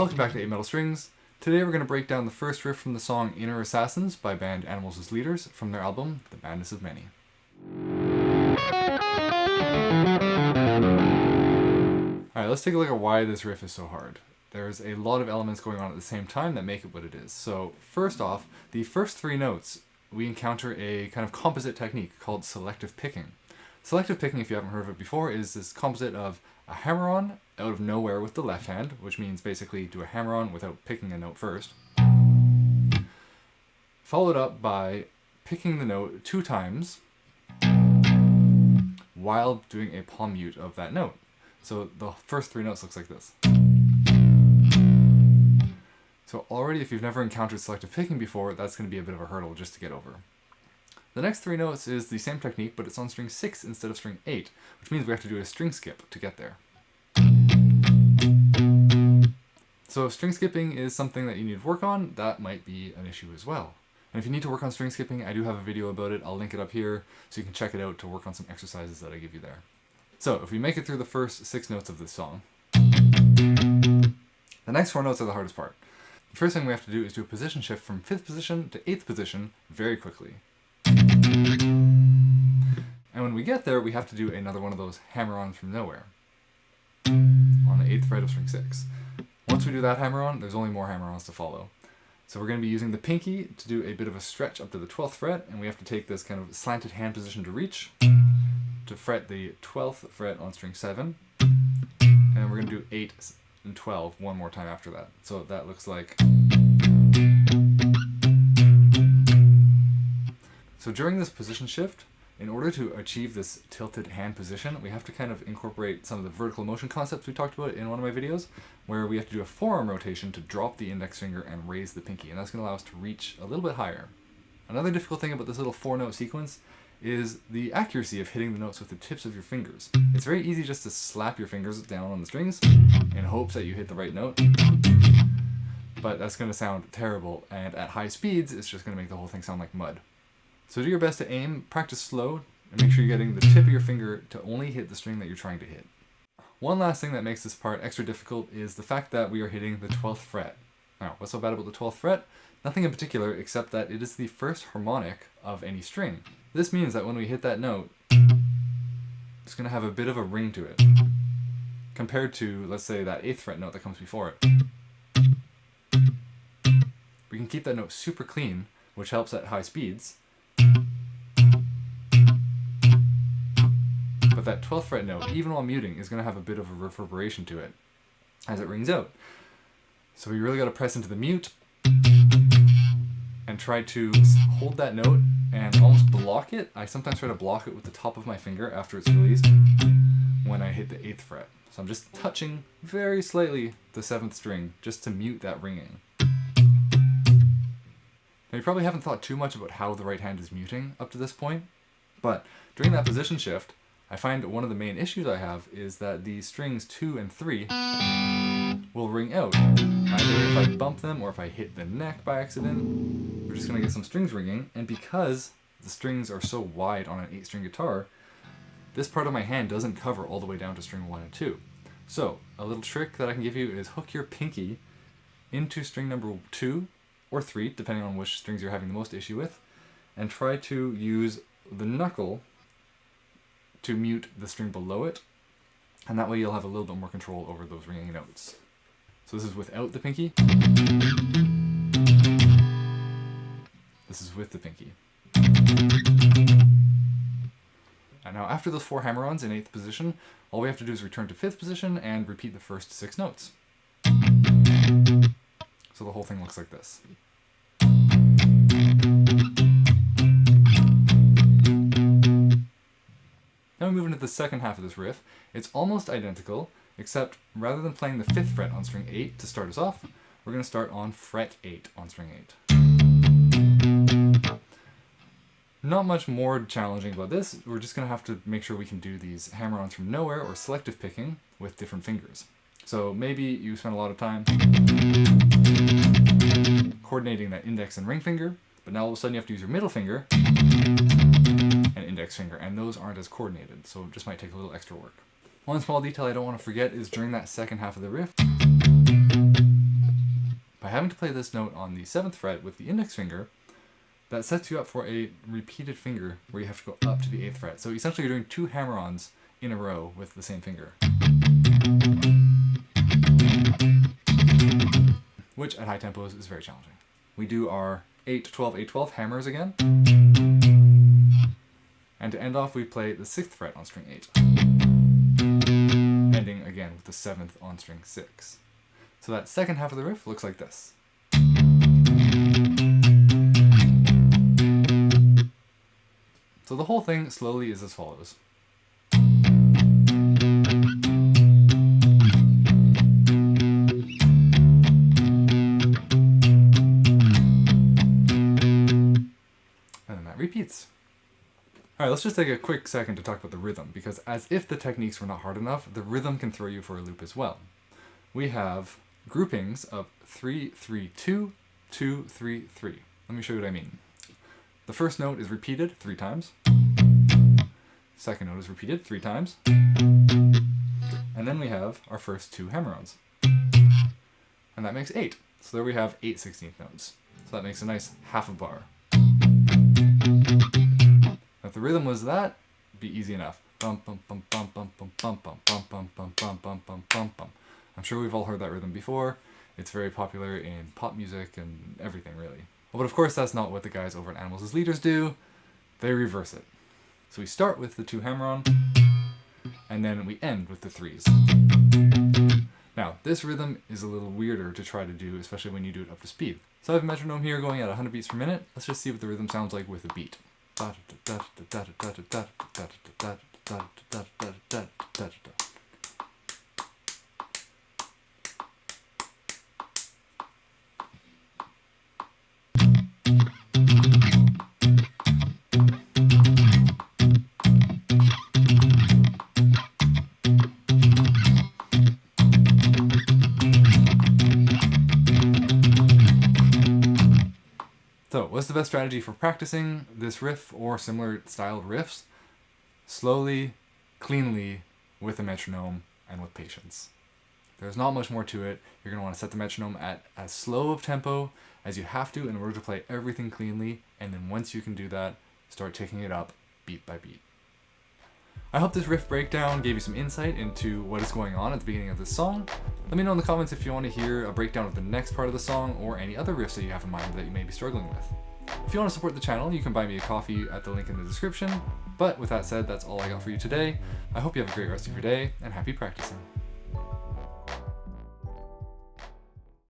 Welcome back to 8 Metal Strings. Today we're going to break down the first riff from the song Inner Assassins by band Animals as Leaders from their album The Madness of Many. Alright, let's take a look at why this riff is so hard. There's a lot of elements going on at the same time that make it what it is. So first off, the first three notes, we encounter a kind of composite technique called selective picking. Selective picking, if you haven't heard of it before, is this composite of a hammer-on out of nowhere with the left hand, which means basically do a hammer-on without picking a note first, followed up by picking the note 2 times while doing a palm mute of that note. So the first 3 notes looks like this. So already, if you've never encountered selective picking before, that's going to be a bit of a hurdle just to get over. The next 3 notes is the same technique, but it's on string 6 instead of string 8, which means we have to do a string skip to get there. So if string skipping is something that you need to work on, that might be an issue as well. And if you need to work on string skipping, I do have a video about it. I'll link it up here so you can check it out to work on some exercises that I give you there. So if we make it through the first 6 notes of this song, the next 4 notes are the hardest part. The first thing we have to do is do a position shift from 5th position to 8th position very quickly. And when we get there, we have to do another one of those hammer-ons from nowhere on the 8th fret of string 6. Once we do that hammer-on, there's only more hammer-ons to follow. So we're going to be using the pinky to do a bit of a stretch up to the 12th fret, and we have to take this kind of slanted hand position to reach, to fret the 12th fret on string 7, and then we're going to do 8 and 12 one more time after that. So that looks like... So during this position shift, in order to achieve this tilted hand position, we have to kind of incorporate some of the vertical motion concepts we talked about in one of my videos, where we have to do a forearm rotation to drop the index finger and raise the pinky, and that's going to allow us to reach a little bit higher. Another difficult thing about this little 4-note sequence is the accuracy of hitting the notes with the tips of your fingers. It's very easy just to slap your fingers down on the strings in hopes that you hit the right note, but that's going to sound terrible, and at high speeds, it's just going to make the whole thing sound like mud. So do your best to aim, practice slow, and make sure you're getting the tip of your finger to only hit the string that you're trying to hit. One last thing that makes this part extra difficult is the fact that we are hitting the 12th fret. Now, what's so bad about the 12th fret? Nothing in particular, except that it is the first harmonic of any string. This means that when we hit that note, it's going to have a bit of a ring to it, compared to, let's say, that 8th fret note that comes before it. We can keep that note super clean, which helps at high speeds, but that 12th fret note, even while muting, is going to have a bit of a reverberation to it as it rings out. So we really got to press into the mute and try to hold that note and almost block it. I sometimes try to block it with the top of my finger after it's released when I hit the 8th fret. So I'm just touching very slightly the 7th string just to mute that ringing. Now you probably haven't thought too much about how the right hand is muting up to this point, but during that position shift, I find one of the main issues I have is that the strings 2 and 3 will ring out. Either if I bump them or if I hit the neck by accident, we're just going to get some strings ringing, and because the strings are so wide on an 8-string guitar, this part of my hand doesn't cover all the way down to string 1 and 2. So, a little trick that I can give you is hook your pinky into string number 2 or 3, depending on which strings you're having the most issue with, and try to use the knuckle to mute the string below it, and that way you'll have a little bit more control over those ringing notes. So this is without the pinky. This is with the pinky. And now after those 4 hammer-ons in 8th position, all we have to do is return to 5th position and repeat the first 6 notes. So the whole thing looks like this. Now we move into the second half of this riff. It's almost identical, except rather than playing the 5th fret on string 8 to start us off, we're going to start on fret 8 on string 8. Not much more challenging about this. We're just going to have to make sure we can do these hammer-ons from nowhere or selective picking with different fingers. So maybe you spend a lot of time coordinating that index and ring finger, but now all of a sudden you have to use your middle finger and index finger, and those aren't as coordinated, so it just might take a little extra work. One small detail I don't want to forget is during that second half of the riff, By having to play this note on the 7th fret with the index finger, that sets you up for a repeated finger where you have to go up to the 8th fret. So essentially you're doing 2 hammer-ons in a row with the same finger, which at high tempos is very challenging. We do our 8-12, 8-12 hammers again. And to end off, we play the 6th fret on string 8, ending again with the 7th on string 6. So that second half of the riff looks like this. So the whole thing slowly is as follows. And then that repeats. Alright, let's just take a quick second to talk about the rhythm, because as if the techniques were not hard enough, the rhythm can throw you for a loop as well. We have groupings of 3-3-2, 2-3-3. Let me show you what I mean. The first note is repeated 3 times. Second note is repeated 3 times. And then we have our first 2 hammer-ons. And that makes 8. So there we have 8 16th notes. So that makes a nice half a bar. If the rhythm was that, it'd be easy enough. Bum bum bum bum bum bum bum bum bum bum bum bum bum bum bum bum. I'm sure we've all heard that rhythm before. It's very popular in pop music and everything, really. But of course, that's not what the guys over at Animals as Leaders do. They reverse it. So we start with the 2 hammer-on, and then we end with the 3s. Now, this rhythm is a little weirder to try to do, especially when you do it up to speed. So I have a metronome here going at 100 beats per minute. Let's just see what the rhythm sounds like with a beat. So, what's the best strategy for practicing this riff or similar style of riffs? Slowly, cleanly, with a metronome, and with patience. There's not much more to it. You're going to want to set the metronome at as slow of tempo as you have to in order to play everything cleanly, and then once you can do that, start taking it up beat by beat. I hope this riff breakdown gave you some insight into what is going on at the beginning of this song. Let me know in the comments if you want to hear a breakdown of the next part of the song or any other riffs that you have in mind that you may be struggling with. If you want to support the channel, you can buy me a coffee at the link in the description. But with that said, that's all I got for you today. I hope you have a great rest of your day, and happy practicing.